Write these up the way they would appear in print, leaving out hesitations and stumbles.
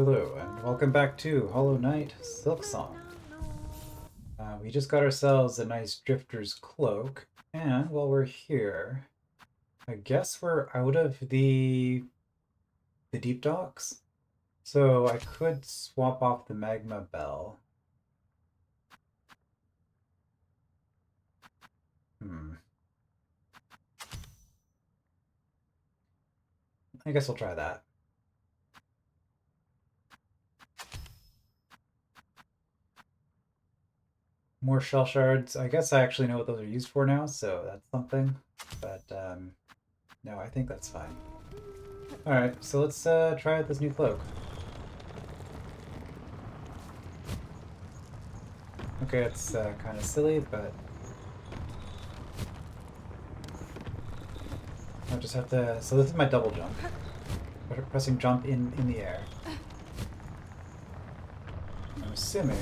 Hello, and welcome back to Hollow Knight Silksong. We just got ourselves a nice drifter's cloak, and while we're here, I guess we're out of the deep docks. So I could swap off the magma bell. Hmm. I guess we'll try that. More shell shards. I guess I actually know what those are used for now, so that's something. But no, I think that's fine. Alright, so let's try out this new cloak. Okay, it's kind of silly, but I just have to. So this is my double jump. Pressing jump in the air. I'm assuming.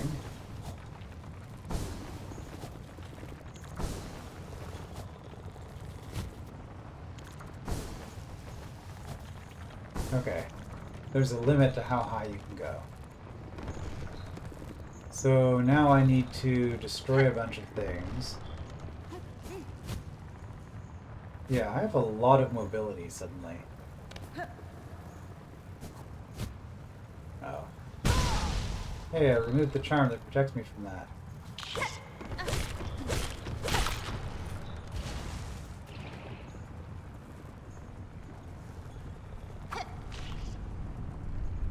Okay. There's a limit to how high you can go. So now I need to destroy a bunch of things. Yeah, I have a lot of mobility suddenly. Oh. Hey, I removed the charm that protects me from that.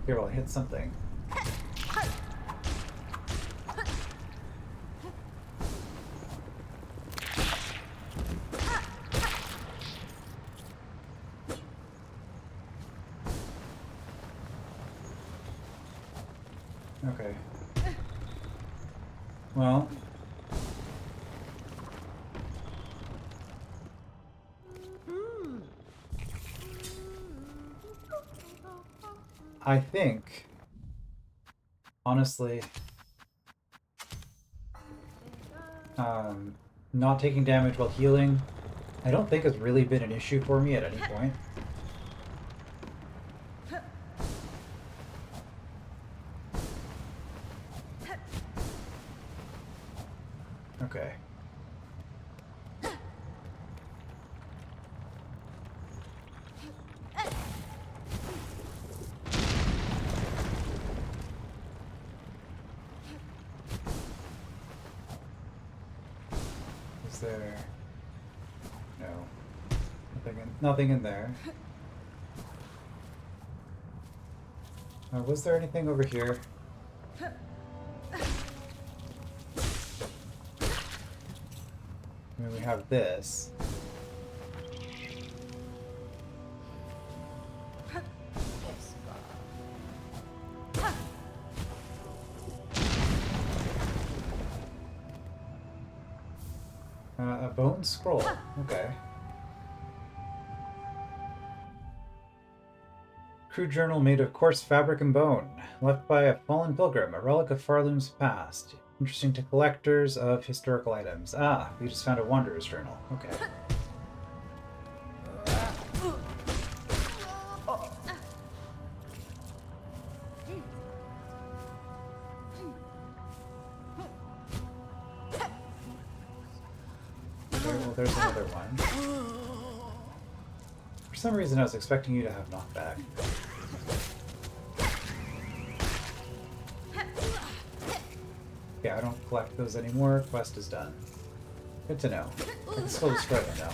Here, I'll hit something. Okay. Well. I think, honestly, not taking damage while healing, I don't think has really been an issue for me at any point. Okay. Is there... No. Nothing in there. Was there anything over here? I mean, we have this. A bone scroll. Okay. Crew journal made of coarse fabric and bone, left by a fallen pilgrim, a relic of Farloom's past. Interesting to collectors of historical items. Ah, we just found a wanderer's journal. Okay. Okay, well, there's another one. For some reason, I was expecting you to have knockback. Yeah, I don't collect those anymore. Quest is done. Good to know. I can still destroy them though.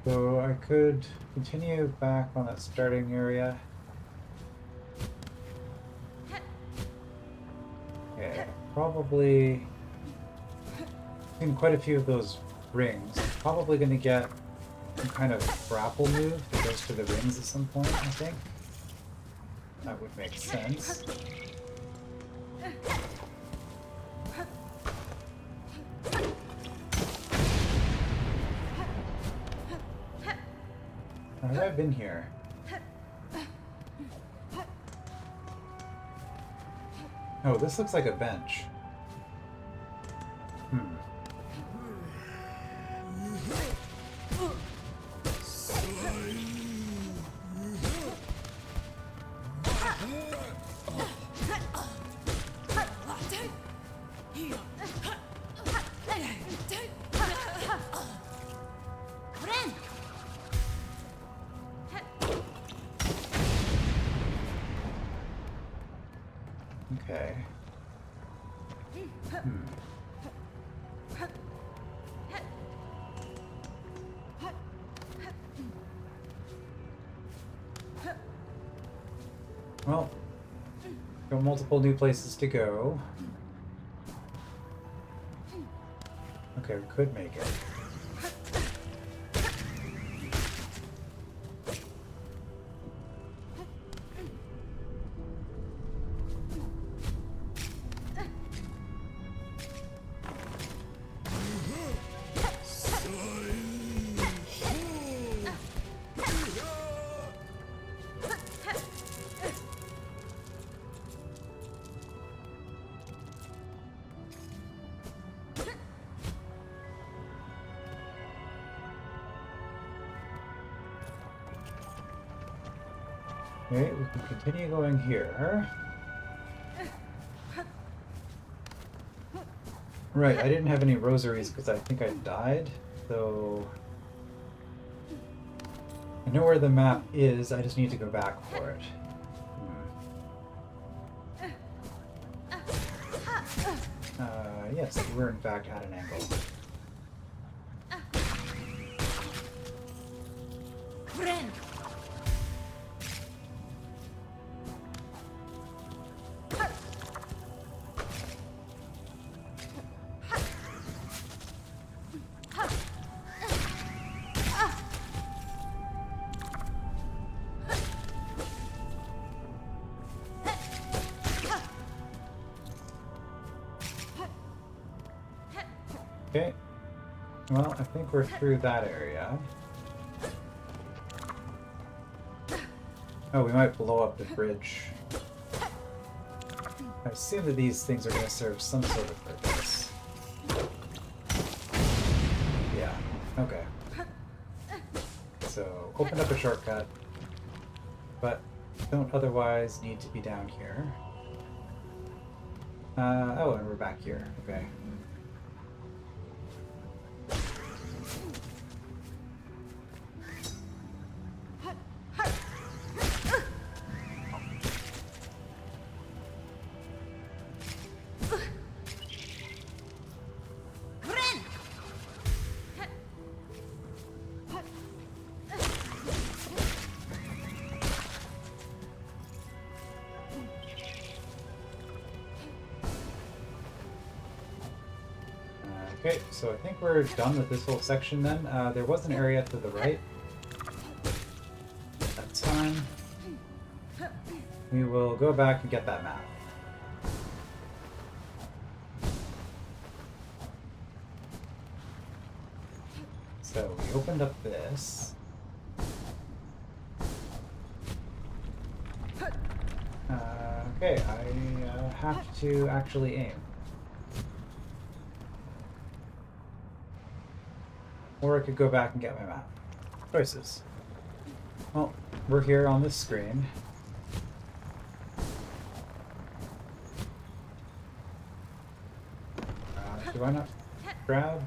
So I could continue back on that starting area. probably in quite a few of those rings. Probably going to get some kind of grapple move that goes for the rings at some point, I think. That would make sense. Have I been here? Oh, this looks like a bench. Okay. Well, got multiple new places to go. Okay, we could make it. Okay, we can continue going here. Right, I didn't have any rosaries because I think I died, so I know where the map is, I just need to go back for it. Yes, we're in fact at an angle. Okay, well, I think we're through that area. Oh, we might blow up the bridge. I assume that these things are going to serve some sort of purpose. Yeah, okay. So, open up a shortcut, but don't otherwise need to be down here. Oh, and we're back here, okay. Okay, so I think we're done with this whole section then. There was an area to the right. That's fine. We will go back and get that map. So we opened up this. Okay, I have to actually aim. Or I could go back and get my map. Choices. Well, we're here on this screen. Do I not grab?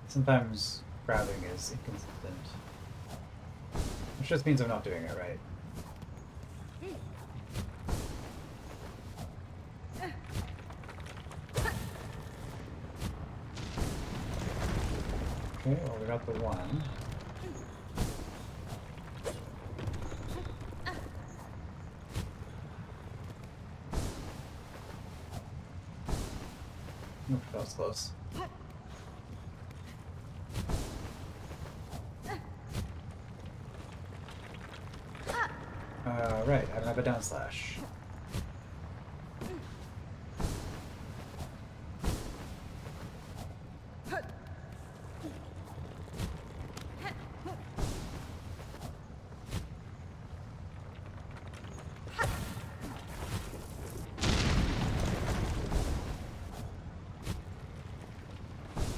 Sometimes grabbing is inconsistent. Which just means I'm not doing it right. Okay, well, we got the one. Oof, that was close. Right, I don't have a down slash.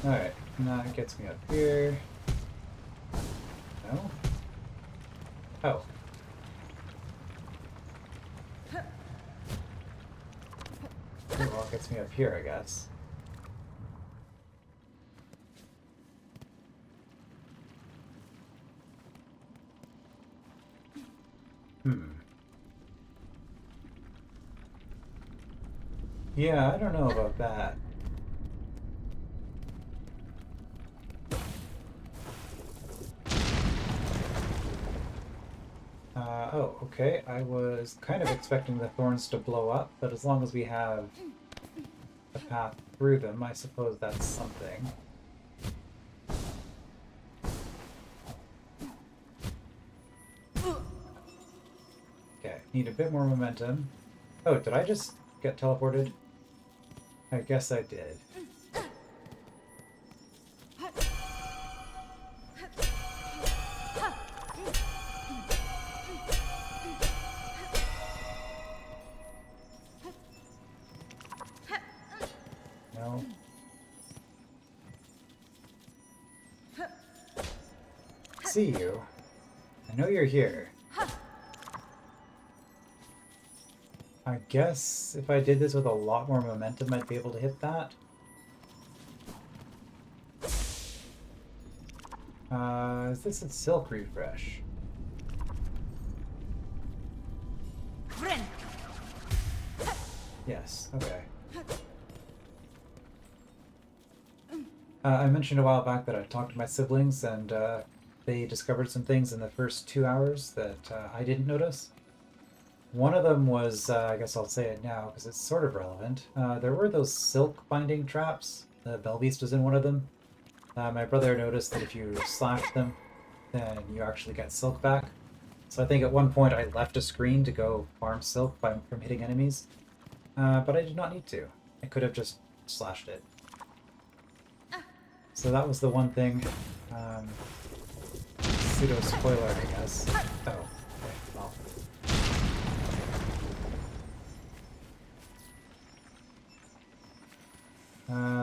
Alright, now it gets me up here. No? Oh. Well, it gets me up here, I guess. Yeah, I don't know about that. Oh, okay. I was kind of expecting the thorns to blow up, but as long as we have a path through them, I suppose that's something. Okay, need a bit more momentum. Oh, did I just get teleported? I guess I did. No. See you. I know you're here. I guess if I did this with a lot more momentum, I'd be able to hit that. Is this a silk refresh? Yes, okay. I mentioned a while back that I talked to my siblings and they discovered some things in the first 2 hours that I didn't notice. One of them was, I guess I'll say it now because it's sort of relevant. There were those silk binding traps. The Belbeast was in one of them. My brother noticed that if you slash them, then you actually get silk back. So I think at one point I left a screen to go farm silk from hitting enemies. But I did not need to. I could have just slashed it. So that was the one thing. Pseudo spoiler, I guess. Oh, okay, well.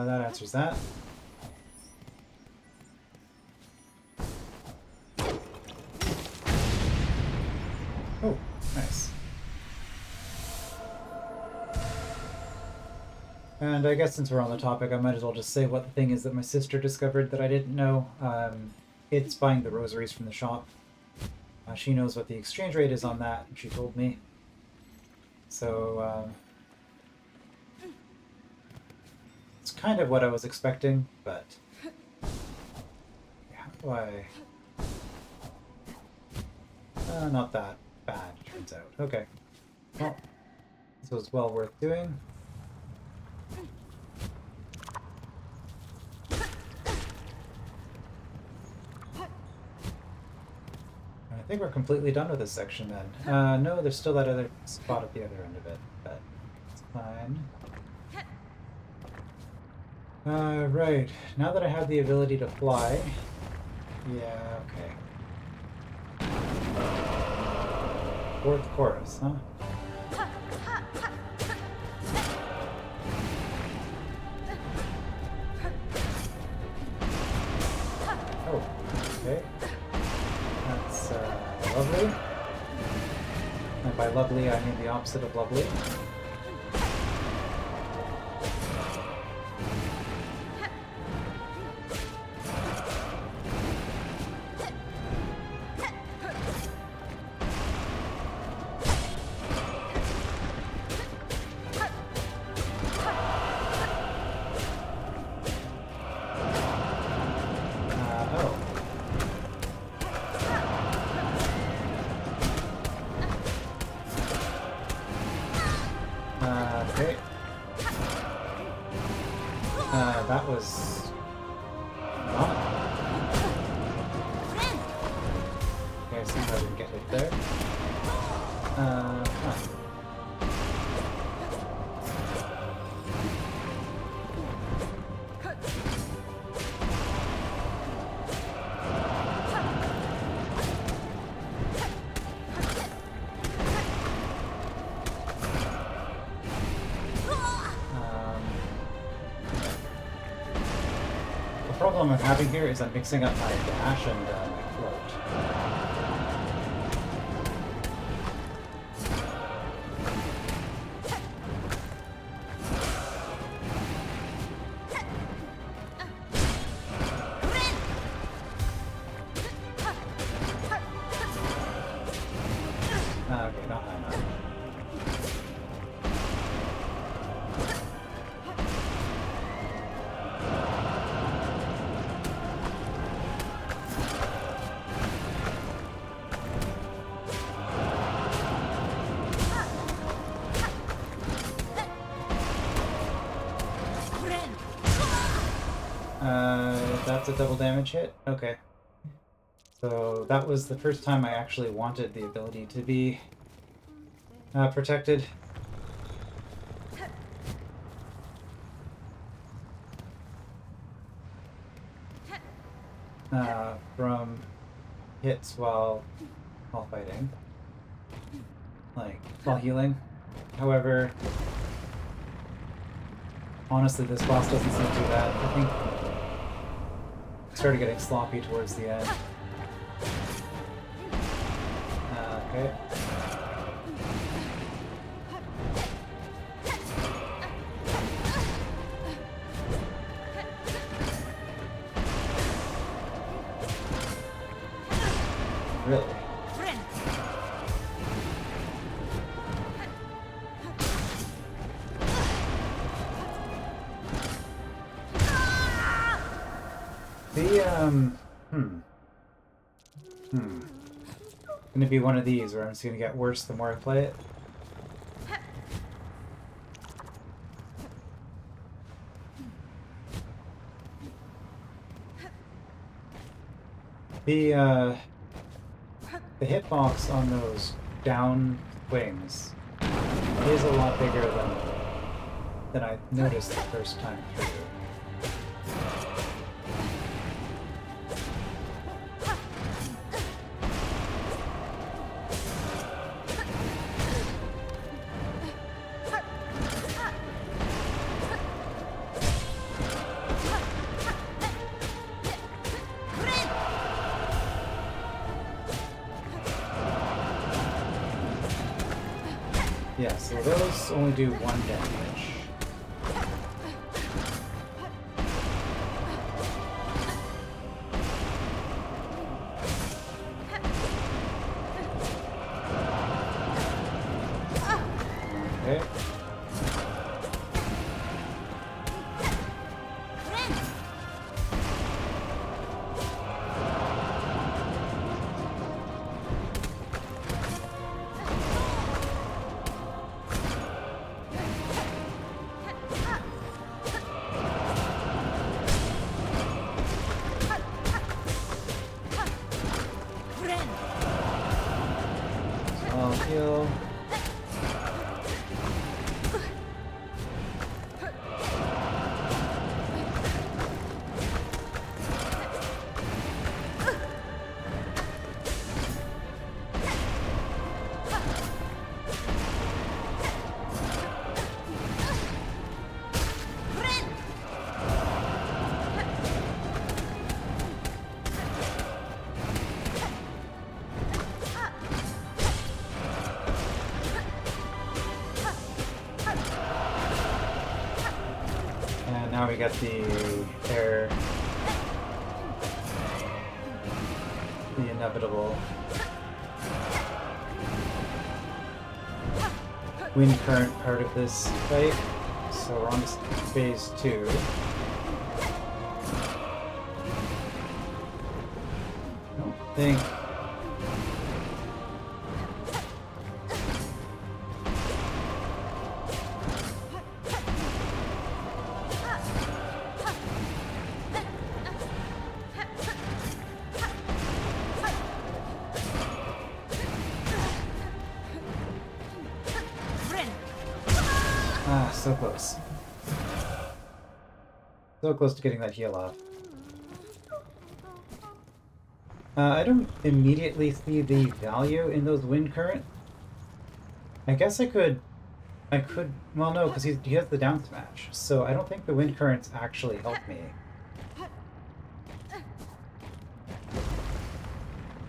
That answers that. Oh, nice. And I guess since we're on the topic, I might as well just say what the thing is that my sister discovered that I didn't know. It's buying the rosaries from the shop. She knows what the exchange rate is on that, and she told me. So, it's kind of what I was expecting, but how do I... not that bad, turns out. Okay. Well, this was well worth doing. I think we're completely done with this section then. No, there's still that other spot at the other end of it, but it's fine. Right. Now that I have the ability to fly... Yeah, okay. Fourth chorus, huh? Oh, okay. That's lovely. And by lovely, I mean the opposite of lovely. there. Huh. The problem I'm having here is I'm mixing up my dash and my float. Okay, not high enough. That's a double damage hit? Okay. So that was the first time I actually wanted the ability to be protected. From hits while fighting. Like, while healing. However, honestly, this boss doesn't seem too bad. I think it started getting sloppy towards the end. Okay. Really? Gonna be one of these where I'm just gonna get worse the more I play it. The hitbox on those down wings is a lot bigger than I noticed the first time through. Yeah, so those only do 1 damage. Okay. I'll heal. And now we got the air, the inevitable wind current part of this fight. So we're on to phase 2. I don't think. so close. So close to getting that heal off. I don't immediately see the value in those wind current. I guess I could, well no, because he has the down smash, so I don't think the wind currents actually help me.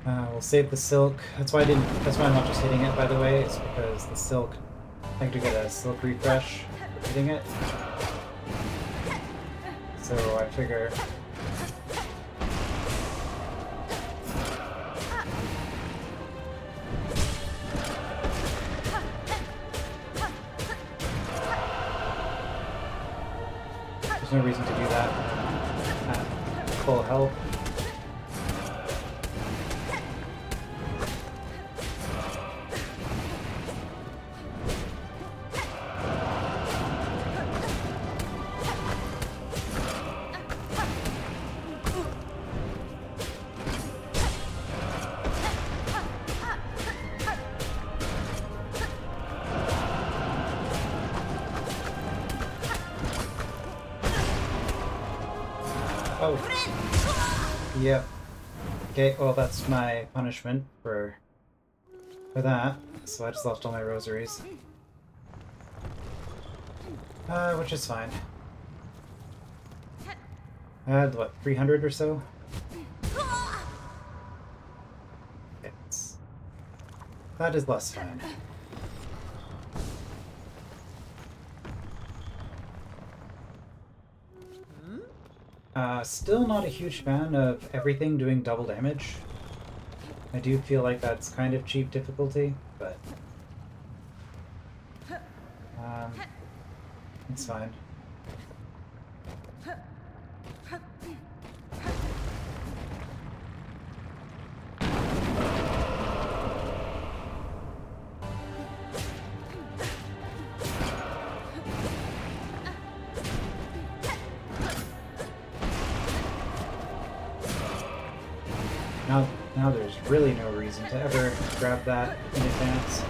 We'll save the silk. That's why I'm not just hitting it, by the way. It's because the silk, I have to get a silk refresh for hitting it. So I figure... there's no reason to do that at full health. Oh. Yep. Okay, well that's my punishment for that. So I just lost all my rosaries. Which is fine. I had, what, 300 or so? That is less fine. Still not a huge fan of everything doing double damage. I do feel like that's kind of cheap difficulty, but... it's fine. Now there's really no reason to ever grab that in advance.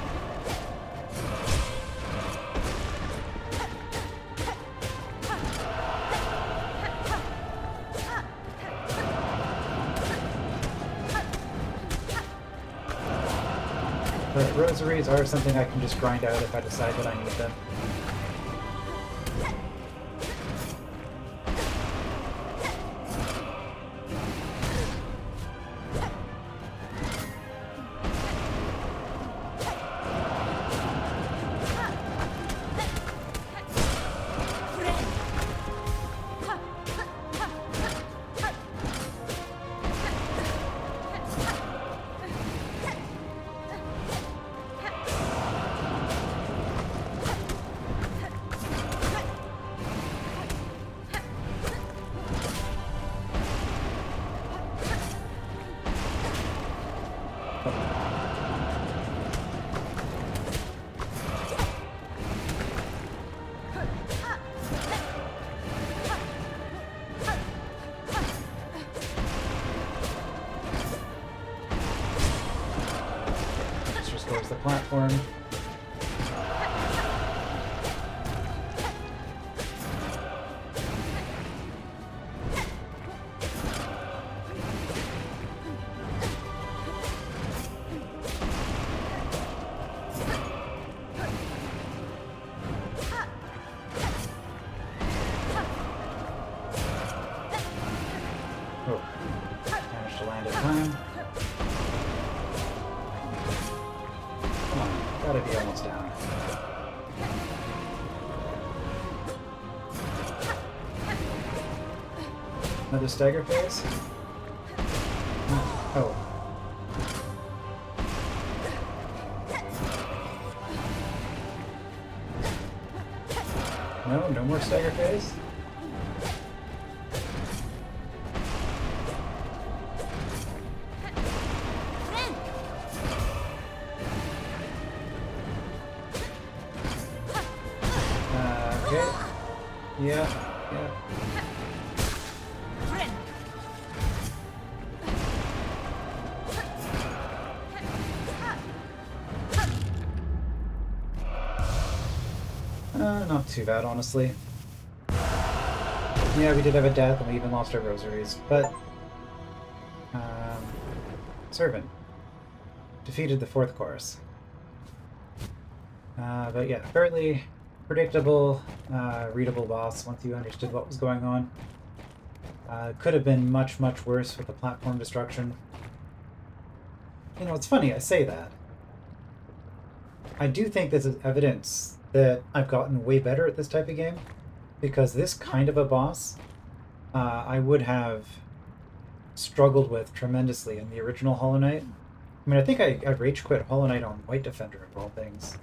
But rosaries are something I can just grind out if I decide that I need them. The platform. Oh, managed to land in time. Gotta be almost down. Another stagger phase? Oh. No, no more stagger phase? Yeah. Not too bad, honestly. Yeah, we did have a death, and we even lost our rosaries, but... Servant. Defeated the 4th chorus. But yeah, fairly predictable, readable boss once you understood what was going on. Could have been much, much worse with the platform destruction. You know, it's funny, I say that. I do think this is evidence that I've gotten way better at this type of game, because this kind of a boss, I would have struggled with tremendously in the original Hollow Knight. I mean, I think I rage quit Hollow Knight on White Defender of all things.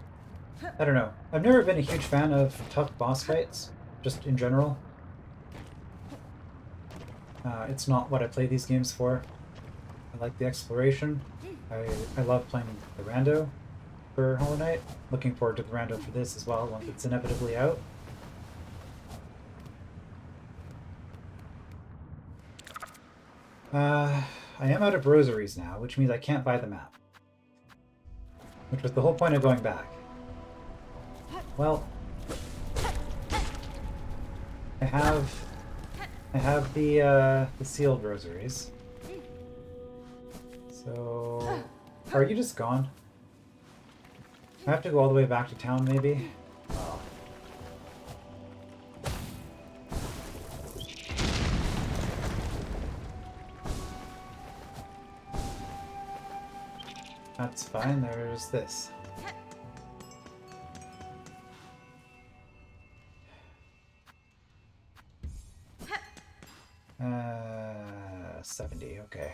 I don't know. I've never been a huge fan of tough boss fights, just in general. It's not what I play these games for. I like the exploration. I love playing the rando for Hollow Knight. Looking forward to the rando for this as well, once it's inevitably out. I am out of rosaries now, which means I can't buy the map. Which was the whole point of going back. Well, I have the sealed rosaries. So, are you just gone? I have to go all the way back to town, maybe? Oh. That's fine, there's this. 70, okay.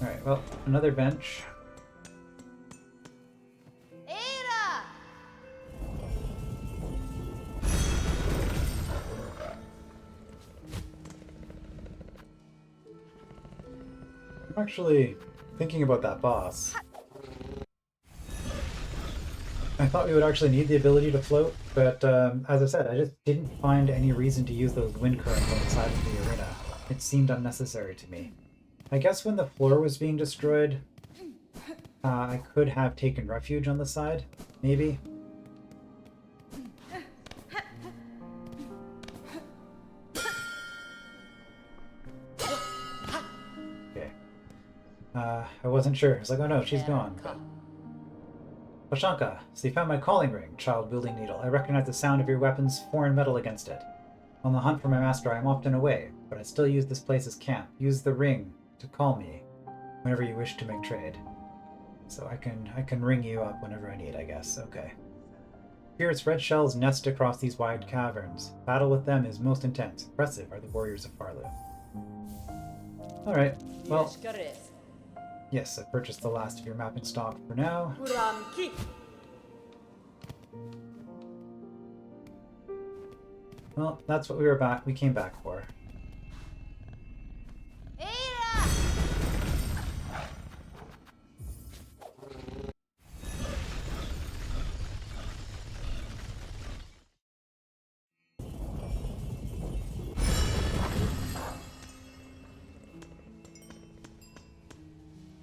Alright, well, another bench. I'm actually thinking about that boss. I thought we would actually need the ability to float, but as I said, I just didn't find any reason to use those wind currents on the side of the arena. It seemed unnecessary to me. I guess when the floor was being destroyed, I could have taken refuge on the side, maybe. Okay. I wasn't sure. I was like, oh no, she's gone. But... Pashanka, so you found my calling ring, child-wielding needle. I recognize the sound of your weapon's foreign metal against it. On the hunt for my master, I am often away, but I still use this place as camp. Use the ring to call me whenever you wish to make trade. So I can ring you up whenever I need, I guess. Okay. Fierce red shells nest across these wide caverns. Battle with them is most intense. Impressive are the warriors of Farlu. Alright, well... Yes, I purchased the last of your mapping stock for now. Well, that's what we came back for.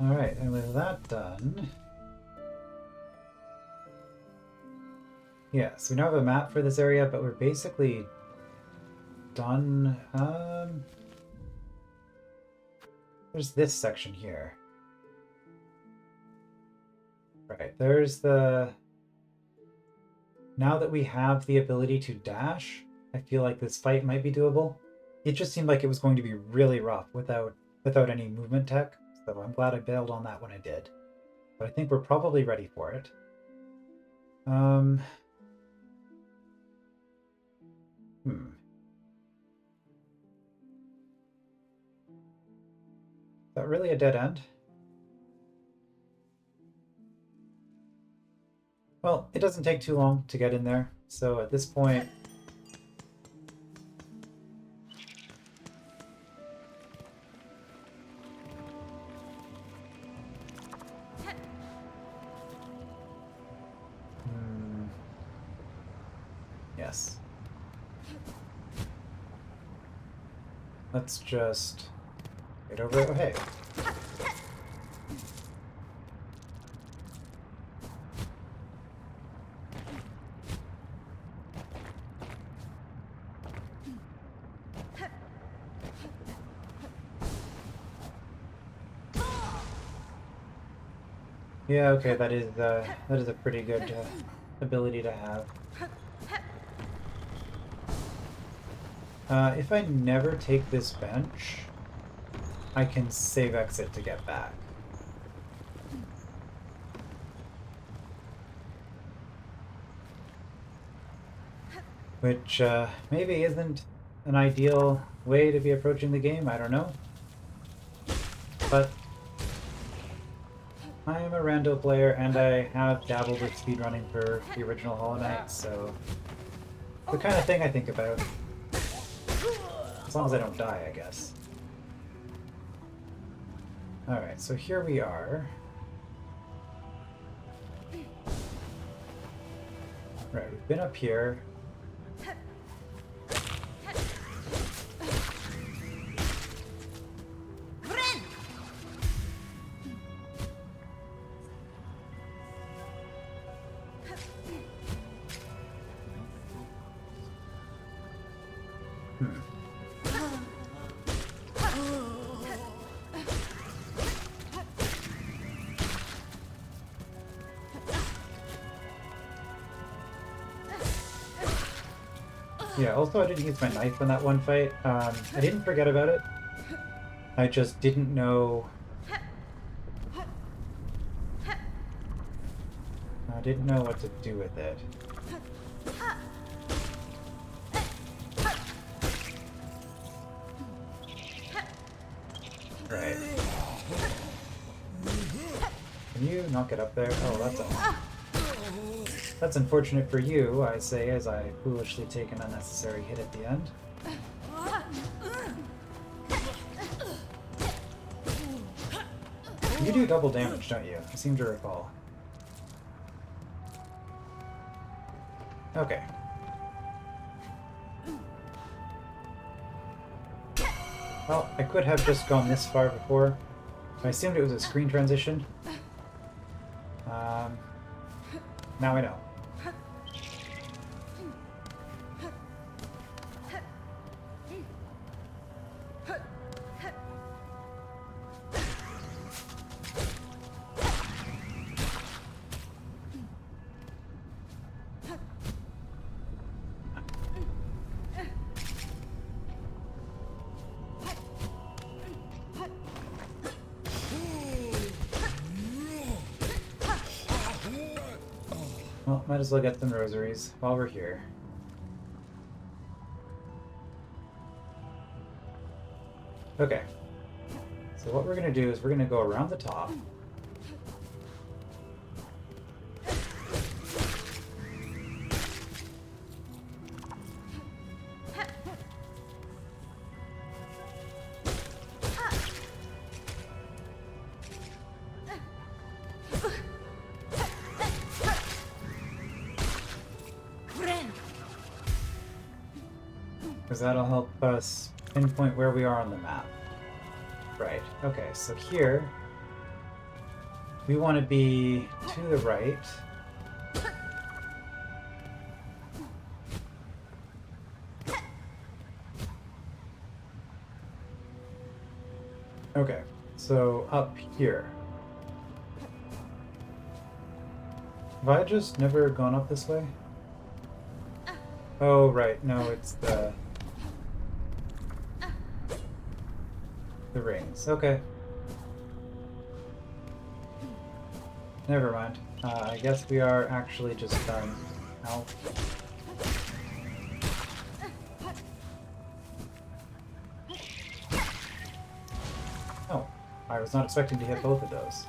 Alright, and with that done... Yeah, so we now have a map for this area, but we're basically done. There's this section here. Right, there's the... Now that we have the ability to dash, I feel like this fight might be doable. It just seemed like it was going to be really rough without any movement tech, so I'm glad I bailed on that when I did. But I think we're probably ready for it. Is that really a dead end? Well, it doesn't take too long to get in there, so at this point... Yes. Let's just get over it. Oh, hey. Yeah, okay, that is a pretty good ability to have. If I never take this bench, I can save exit to get back. Which maybe isn't an ideal way to be approaching the game, I don't know. But I am a rando player and I have dabbled with speedrunning for the original Hollow Knight, so the kind of thing I think about. As long as I don't die, I guess. Alright, so here we are. Right, we've been up here. Yeah, also I didn't use my knife in that one fight. I didn't forget about it. I just didn't know... I didn't know what to do with it. Right. Can you not get up there? Oh, that's all. That's unfortunate for you, I say, as I foolishly take an unnecessary hit at the end. You do double damage, don't you? I seem to recall. Okay. Well, I could have just gone this far before. I assumed it was a screen transition. Now I know. Well, might as well get some rosaries while we're here. Okay. So what we're going to do is we're going to go around the top. Because that'll help us pinpoint where we are on the map. Right, okay, so here we want to be to the right. Okay, so up here. Have I just never gone up this way? Oh, right, no, it's the rings. Okay. Never mind. I guess we are actually just done. Ow. Oh, I was not expecting to hit both of those.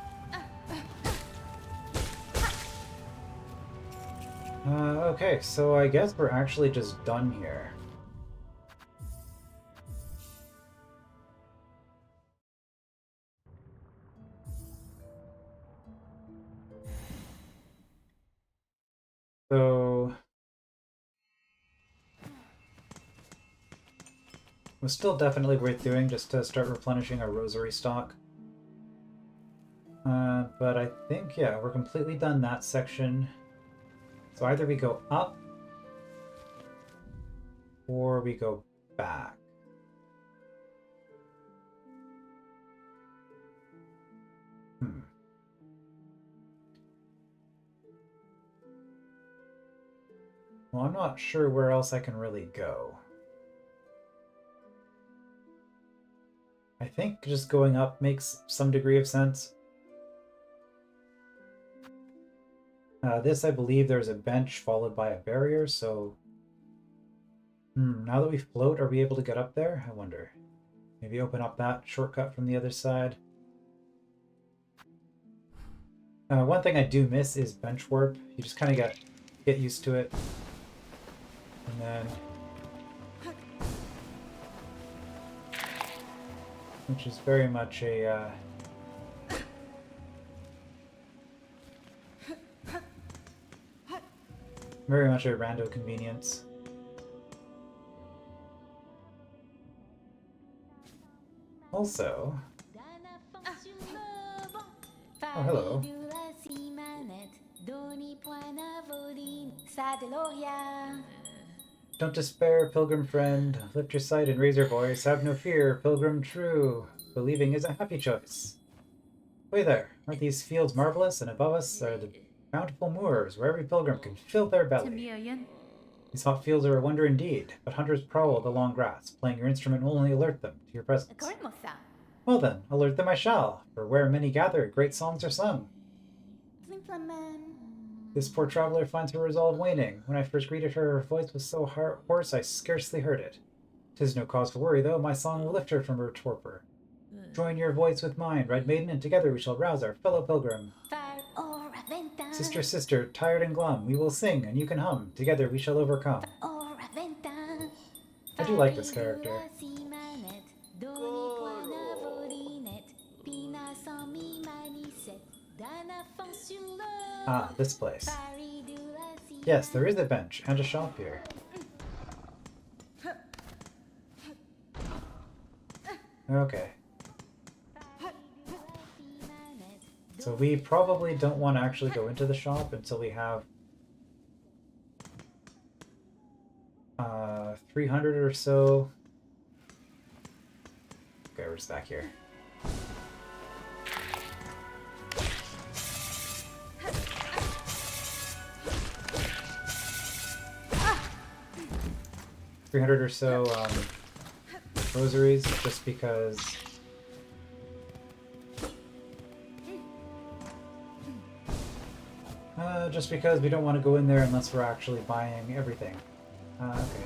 Okay, so I guess we're actually just done here. So it was still definitely worth doing just to start replenishing our rosary stock. But I think, yeah, we're completely done that section. So either we go up or we go back. Well, I'm not sure where else I can really go. I think just going up makes some degree of sense. This, I believe, there's a bench followed by a barrier, so... now that we float, are we able to get up there? I wonder. Maybe open up that shortcut from the other side. One thing I do miss is bench warp. You just kind of get used to it. And then... which is very much a... very much a rando convenience. Also... oh, hello. Don't despair, pilgrim friend. Lift your sight and raise your voice. Have no fear, pilgrim true. Believing is a happy choice. Way there. Aren't these fields marvelous? And above us are the bountiful moors, where every pilgrim can fill their belly. These hot fields are a wonder indeed, but hunters prowl the long grass. Playing your instrument will only alert them to your presence. Well then, alert them I shall, for where many gather, great songs are sung. This poor traveler finds her resolve waning. When I first greeted her, her voice was so hoarse I scarcely heard it. 'Tis no cause for worry, though, my song will lift her from her torpor. Join your voice with mine, Red Maiden, and together we shall rouse our fellow pilgrim. Sister, sister, tired and glum, we will sing, and you can hum. Together we shall overcome. I do like this character. Ah, this place. Yes, there is a bench and a shop here. Okay. So we probably don't want to actually go into the shop until we have 300 or so. Okay, we're just back here. $300 or so rosaries, just because we don't want to go in there unless we're actually buying everything. Okay.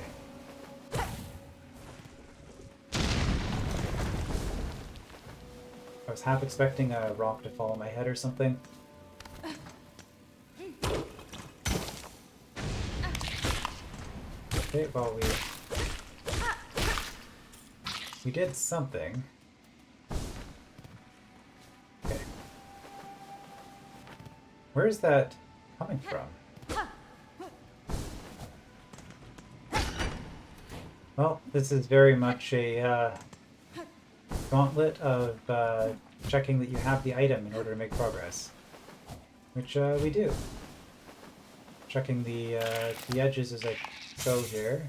I was half expecting a rock to fall on my head or something. Okay, well we did something. Okay. Where's that coming from? Well, this is very much a gauntlet of checking that you have the item in order to make progress. Which we do. Checking the edges as I go here.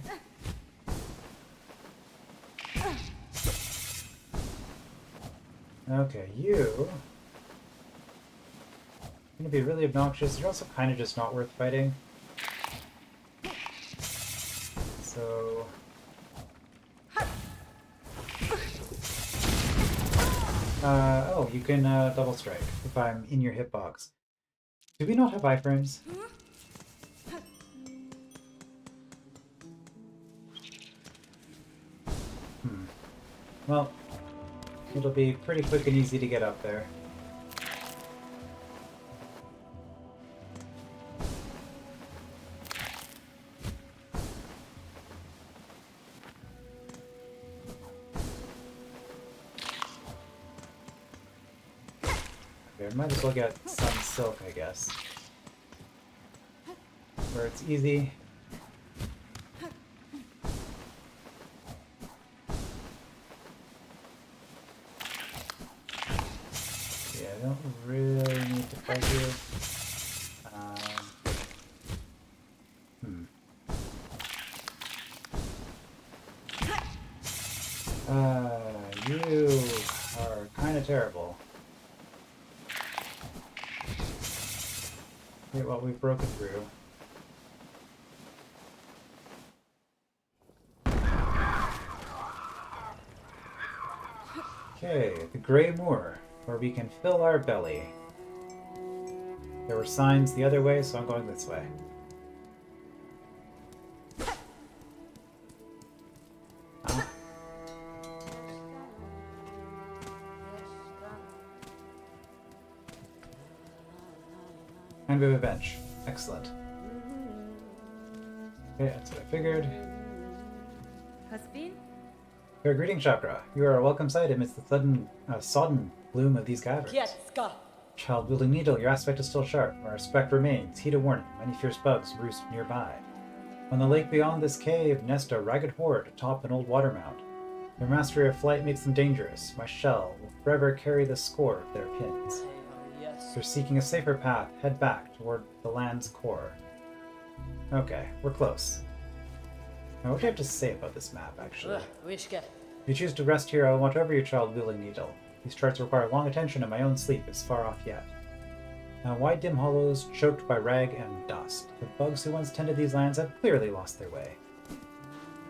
Okay, you... gonna be really obnoxious. You're also kind of just not worth fighting. So... oh, you can double strike if I'm in your hitbox. Do we not have iframes? Well, it'll be pretty quick and easy to get up there. Okay, might as well get some silk, I guess. Where it's easy. Yeah, I don't really need to fight you. You are kind of terrible. Okay, well, we've broken through. Okay, the Greymoor, where we can fill our belly. There were signs the other way, so I'm going this way. And we have a bench. Excellent. Okay, that's what I figured. Fair greeting, Chakra. You are a welcome sight amidst the sodden bloom of these caverns. Child-wielding needle, your aspect is still sharp. Our respect remains. Heed a warning. Many fierce bugs roost nearby. On the lake beyond this cave nest a ragged horde atop an old water mound. Their mastery of flight makes them dangerous. My shell will forever carry the score of their pins. If you're seeking a safer path, head back toward the land's core. Okay, we're close. Now, what do you have to say about this map, actually? If you choose to rest here, I will watch over your child-wielding needle. These charts require long attention, and my own sleep is far off yet. Now, wide dim hollows choked by rag and dust? The bugs who once tended these lands have clearly lost their way.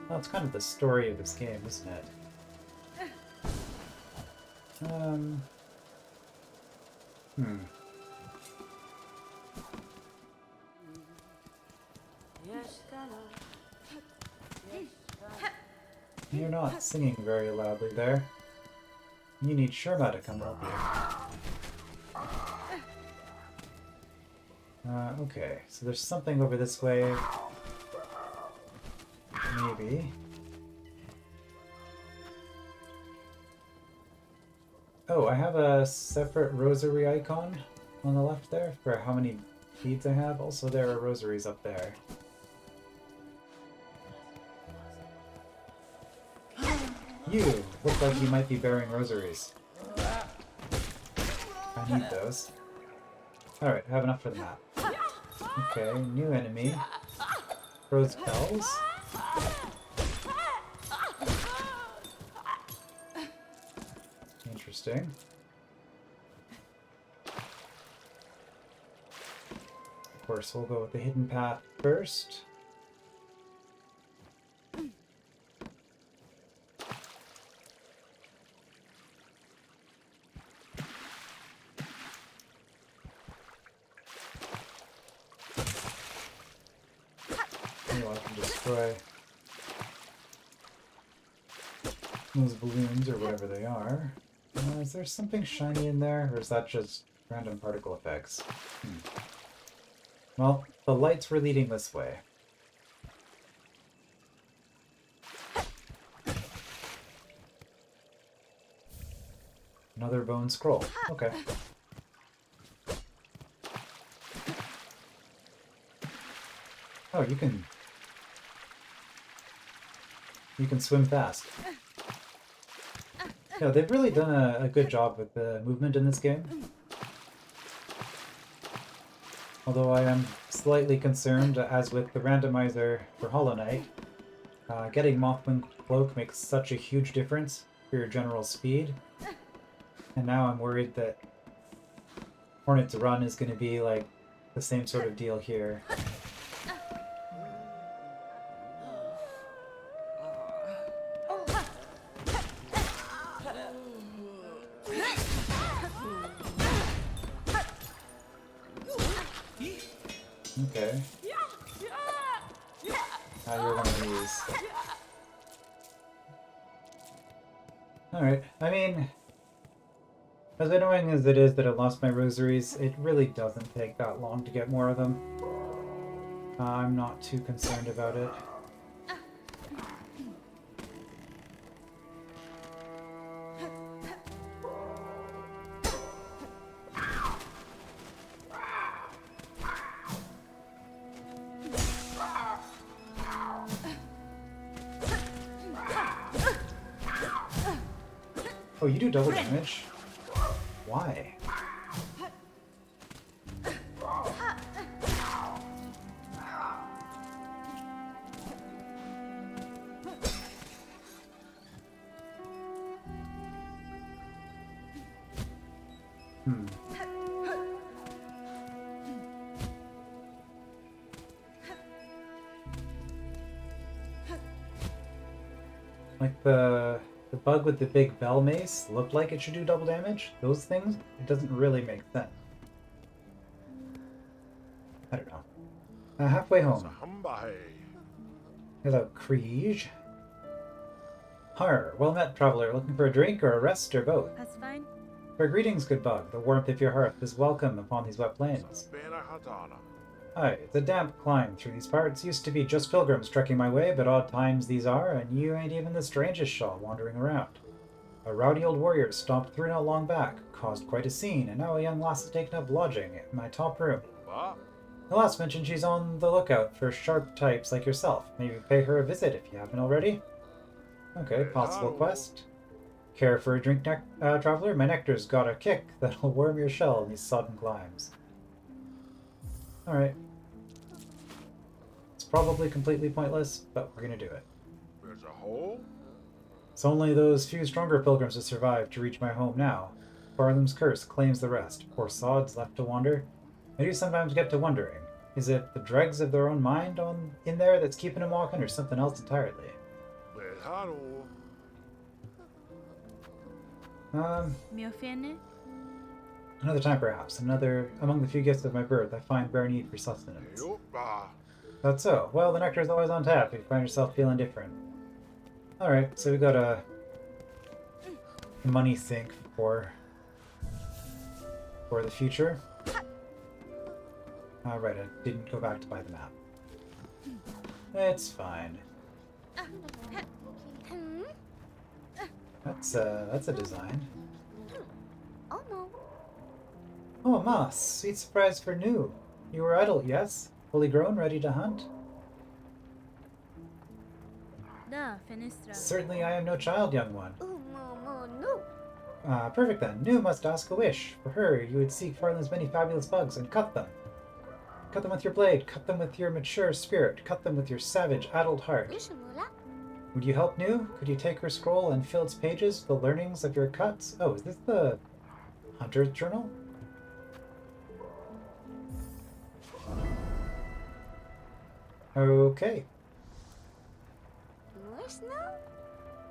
Well, it's kind of the story of this game, isn't it? You're not singing very loudly there. You need Sherma to come help you. Okay, so there's something over this way. Maybe. Oh, I have a separate rosary icon on the left there for how many beads I have. Also, there are rosaries up there. You look like you might be bearing rosaries. I need those. Alright, I have enough for the map. Okay, new enemy. Rose bells. Interesting. Of course, we'll go with the hidden path first. I can destroy those balloons or whatever they are. Is there something shiny in there, or is that just random particle effects? Well, the lights were leading this way. Another bone scroll. Okay. Oh, you can swim fast. Yeah, they've really done a good job with the movement in this game. Although I am slightly concerned, as with the randomizer for Hollow Knight, getting Mothwing Cloak makes such a huge difference for your general speed. And now I'm worried that Hornet's Run is going to be like the same sort of deal here. Okay. Now you're one of these. Alright, I mean, as annoying as it is that I lost my rosaries, it really doesn't take that long to get more of them. I'm not too concerned about it. Oh, you do double damage? Why? Hmm. Like the bug with the big bell mace looked like it should do double damage. Those things, it doesn't really make sense. I don't know. Halfway home. Hello, Kriege. Har, well met, traveler. Looking for a drink or a rest or both? That's fine. For greetings, good bug. The warmth of your hearth is welcome upon these wet plains. Aye, it's a damp climb through these parts. Used to be just pilgrims trekking my way, but odd times these are, and you ain't even the strangest shaw wandering around. A rowdy old warrior stomped through not long back, caused quite a scene, and now a young lass has taken up lodging in my top room. The lass mentioned she's on the lookout for sharp types like yourself. Maybe pay her a visit if you haven't already. Okay, possible quest. Care for a drink, traveler? My nectar's got a kick that'll warm your shell in these sodden climes. Alright. It's probably completely pointless, but we're gonna do it. There's a hole? It's only those few stronger pilgrims that survive to reach my home now. Farlam's curse claims the rest. Poor sods left to wander. I do sometimes get to wondering, is it the dregs of their own mind in there that's keeping them walking, or something else entirely? Another time perhaps. Another among the few gifts of my birth I find bare need for sustenance. That's so. Well, the nectar is always on tap if you find yourself feeling different. Alright, so we got a money sink for the future. Alright, I didn't go back to buy the map. It's fine. That's a design. Oh, Moss, sweet surprise for new. You were adult, yes? Fully grown, ready to hunt? Certainly I am no child, young one. Perfect then. New must ask a wish. For her, you would seek Farland's many fabulous bugs and cut them. Cut them with your blade, cut them with your mature spirit, cut them with your savage, adult heart. Would you help New? Could you take her scroll and fill its pages with the learnings of your cuts? Oh, is this the Hunter's Journal? Okay.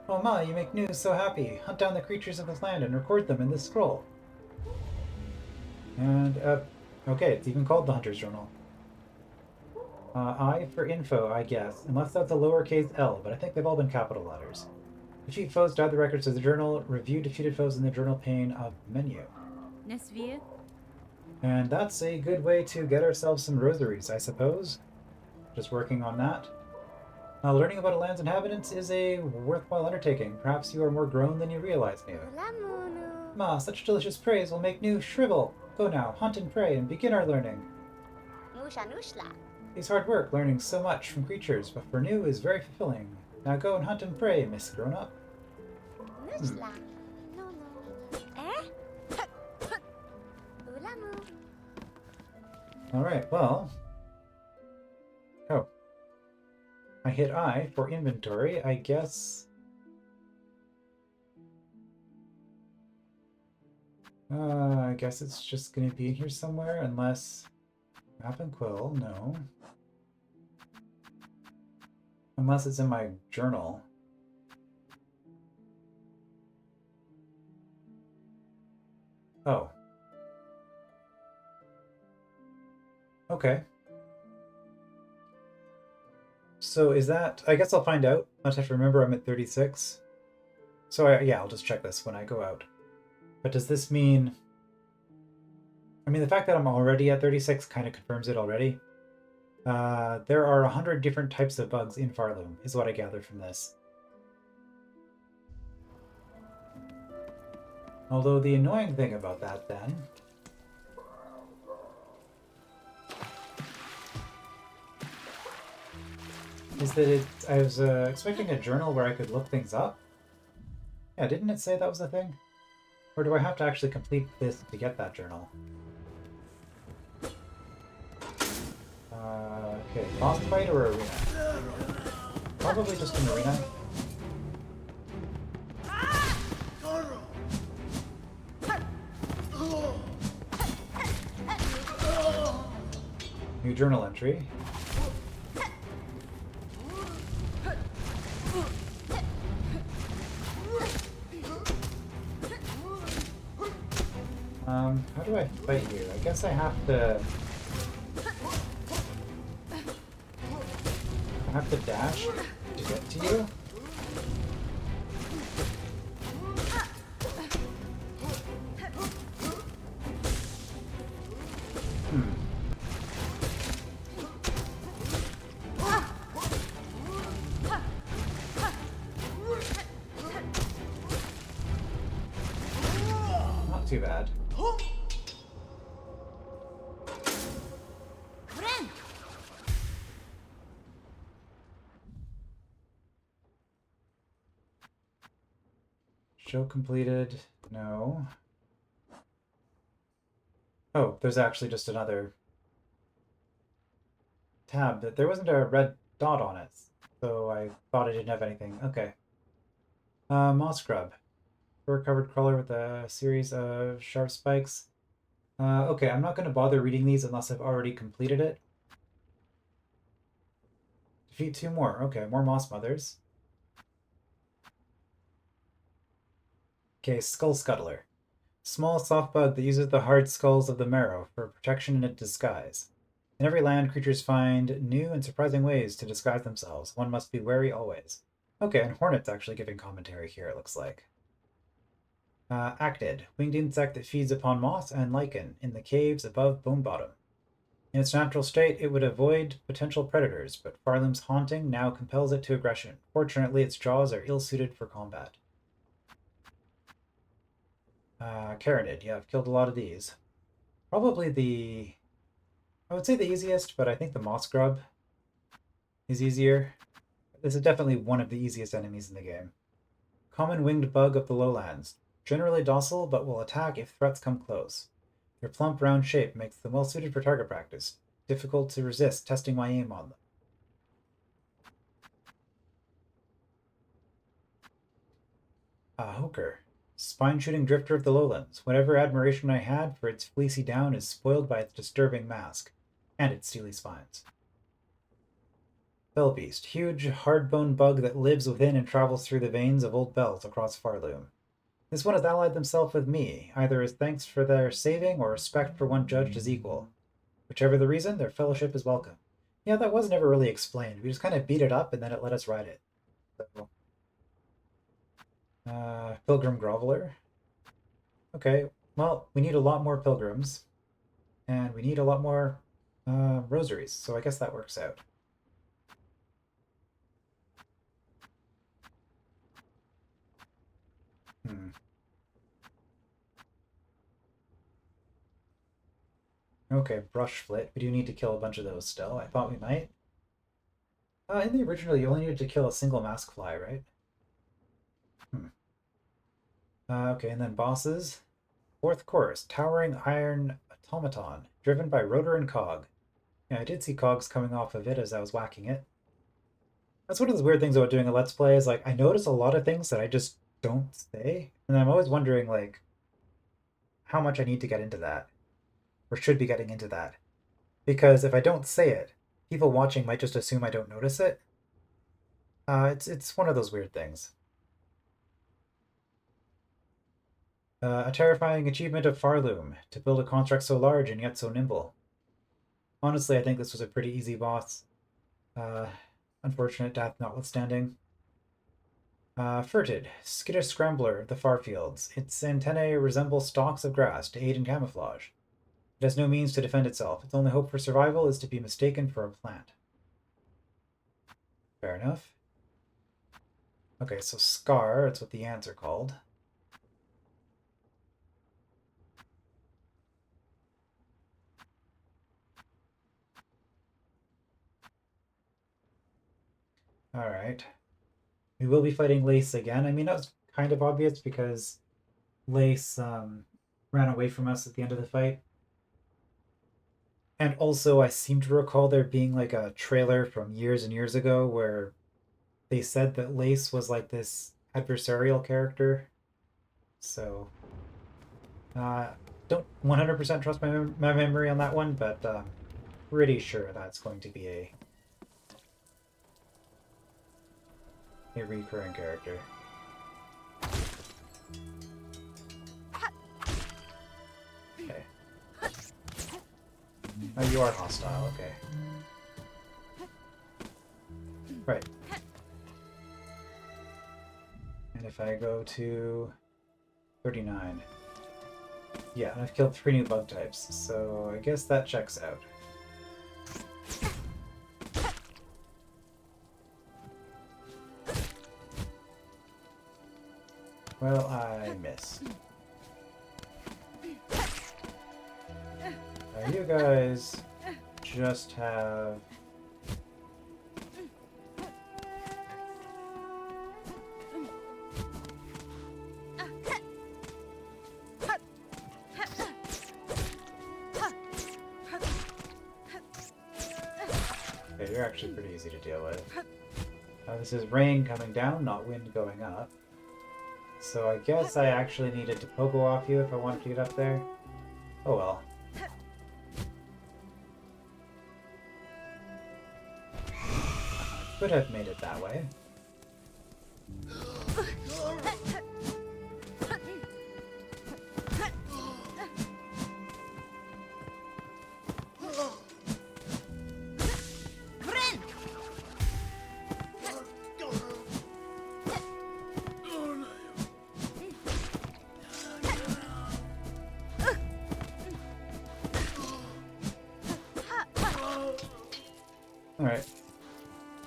Oh my, you make New so happy. Hunt down the creatures of this land and record them in this scroll. And, okay, it's even called the Hunter's Journal. I for info, I guess. Unless that's a lowercase L, but I think they've all been capital letters. Defeat foes, dive the records of the journal, review defeated foes in the journal pane of menu. And that's a good way to get ourselves some rosaries, I suppose. Just working on that. Learning about a land's inhabitants is a worthwhile undertaking. Perhaps you are more grown than you realize, New. Ma, such delicious praise will make New shrivel. Go now, hunt and pray, and begin our learning. It's hard work learning so much from creatures, but for New is very fulfilling. Now go and hunt and pray, Miss Grown-Up. Alright, well... Oh. I hit I for inventory, I guess... I guess it's just gonna be in here somewhere, unless... Map and quill, no. Unless it's in my journal. Oh. Okay. So is that... I guess I'll find out. I just have to remember I'm at 36. So yeah, I'll just check this when I go out. But does this mean... I mean, the fact that I'm already at 36 kind of confirms it already. There are 100 different types of bugs in Farloom, is what I gather from this. Although the annoying thing about that, then... is that I was expecting a journal where I could look things up. Yeah, didn't it say that was the thing? Or do I have to actually complete this to get that journal? Okay, boss fight or arena? Probably just an arena. New journal entry. How do I fight you? I guess I have to... I have to dash to get to you? Hmm. Not too bad. Show completed. No. Oh, there's actually just another tab. There wasn't a red dot on it, so I thought I didn't have anything. Okay. Moss Scrub. Fur-covered crawler with a series of sharp spikes. Okay, I'm not going to bother reading these unless I've already completed it. Defeat 2 more. Okay, more Moss Mothers. Okay, Skull Scuttler. Small soft bug that uses the hard skulls of the marrow for protection and disguise. In every land, creatures find new and surprising ways to disguise themselves. One must be wary always. Okay, and Hornet's actually giving commentary here, it looks like. Actid, winged insect that feeds upon moss and lichen in the caves above Bone Bottom. In its natural state, it would avoid potential predators, but Farloom's haunting now compels it to aggression. Fortunately, its jaws are ill-suited for combat. Carinid, yeah, I've killed a lot of these. Probably I would say the easiest, but I think the Moss Grub is easier. This is definitely one of the easiest enemies in the game. Common winged bug of the lowlands. Generally docile, but will attack if threats come close. Their plump round shape makes them well suited for target practice. Difficult to resist testing my aim on them. Hooker. Spine-shooting drifter of the lowlands. Whatever admiration I had for its fleecy down is spoiled by its disturbing mask. And its steely spines. Bellbeast. Huge, hard-boned bug that lives within and travels through the veins of old bells across Farloom. This one has allied themselves with me, either as thanks for their saving or respect for one judged as equal. Whichever the reason, their fellowship is welcome. Yeah, that was never really explained. We just kind of beat it up and then it let us ride it. So, Pilgrim Groveler. Okay, well, we need a lot more pilgrims. And we need a lot more rosaries, so I guess that works out. Hmm. Okay, brush flit. We do need to kill a bunch of those still. I thought we might. In the original, you only needed to kill a single mask fly, right? Hmm. Okay, and then bosses. Fourth course, towering iron automaton, driven by rotor and cog. Yeah, I did see cogs coming off of it as I was whacking it. That's one of the weird things about doing a Let's Play is like I notice a lot of things that I just don't say, and I'm always wondering like how much I need to get into that, or should be getting into that. Because if I don't say it, people watching might just assume I don't notice it. It's one of those weird things. A terrifying achievement of Farloom, to build a construct so large and yet so nimble. Honestly, I think this was a pretty easy boss. Uh, Unfortunate death notwithstanding. Furted, skittish scrambler of the far fields. Its antennae resemble stalks of grass to aid in camouflage. It has no means to defend itself. Its only hope for survival is to be mistaken for a plant. Fair enough. Okay, so Scar, that's what the ants are called. Alright. We will be fighting Lace again. I mean, that was kind of obvious because Lace ran away from us at the end of the fight. And also, I seem to recall there being like a trailer from years and years ago where they said that Lace was like this adversarial character. So, uh, don't 100% trust my memory on that one, but pretty sure that's going to be a recurring character. Okay. Oh, you are hostile, okay. Right. And if I go to 39. Yeah, and I've killed 3 new bug types, so I guess that checks out. Well, I missed. You guys just have... Okay, you're actually pretty easy to deal with. This is rain coming down, not wind going up. So I guess I actually needed to pogo off you if I wanted to get up there. Oh well. I could have made it that way. Alright.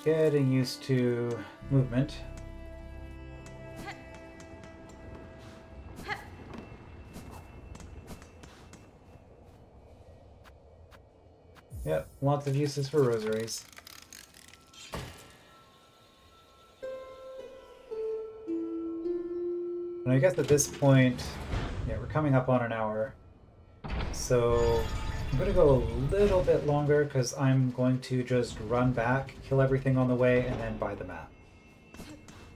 Getting used to movement. Yep, lots of uses for rosaries. And I guess at this point, yeah, we're coming up on an hour. So I'm going to go a little bit longer because I'm going to just run back, kill everything on the way, and then buy the map.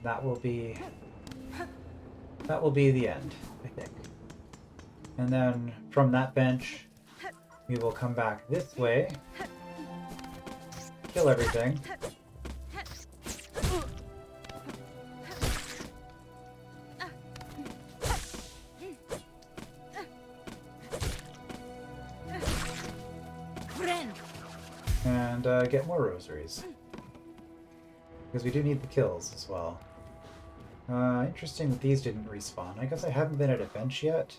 That will be the end, I think. And then from that bench, we will come back this way, kill everything. And get more rosaries. Because we do need the kills as well. Interesting that these didn't respawn. I guess I haven't been at a bench yet.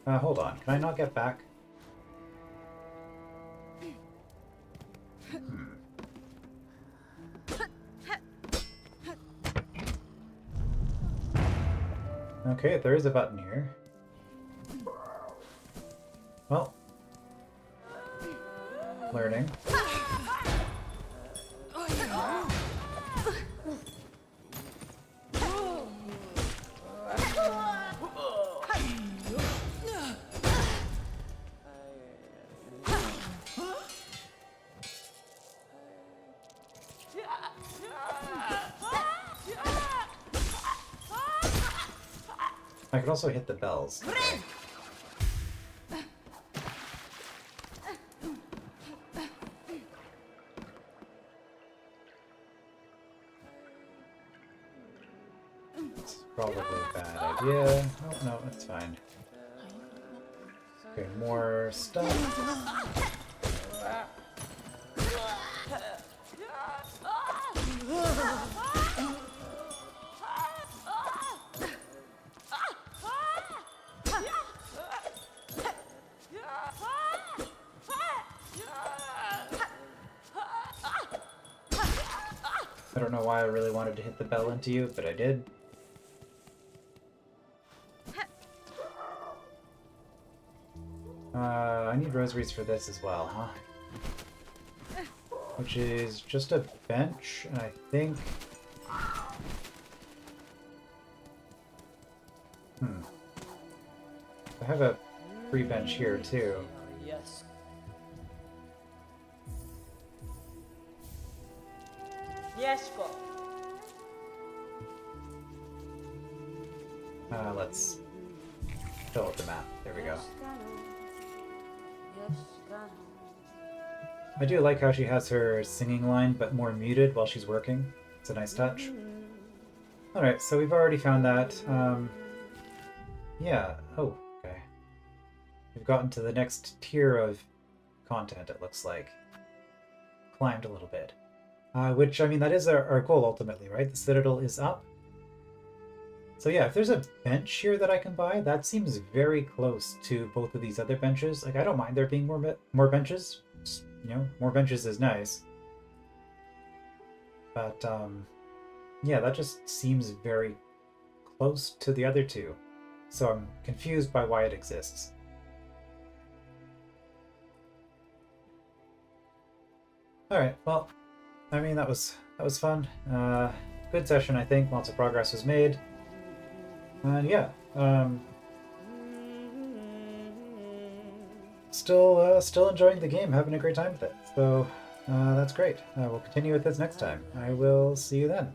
Hold on. Can I not get back? Okay, there is a button here. Well. Learning. I could also hit the bells. Okay. It's probably a bad idea. Oh, no, it's fine. Okay, more stuff. I don't know why I really wanted to hit the bell into you, but I did. I need rosaries for this as well, huh? Which is just a bench, and I think... Hmm. I have a free bench here too. Yes. Yes, go. Let's fill out the map. There we go. I do like how she has her singing line, but more muted while she's working. It's a nice touch. Alright, so we've already found that. Yeah. Oh, okay. We've gotten to the next tier of content, it looks like. Climbed a little bit. Which, I mean, that is our goal ultimately, right? The Citadel is up. So yeah, if there's a bench here that I can buy, that seems very close to both of these other benches. Like, I don't mind there being more benches. Just, you know, more benches is nice. But, yeah, that just seems very close to the other two. So I'm confused by why it exists. Alright, well, I mean, that was fun. Good session, I think. Lots of progress was made. And yeah, still enjoying the game, having a great time with it. So that's great. We'll continue with this next time. I will see you then.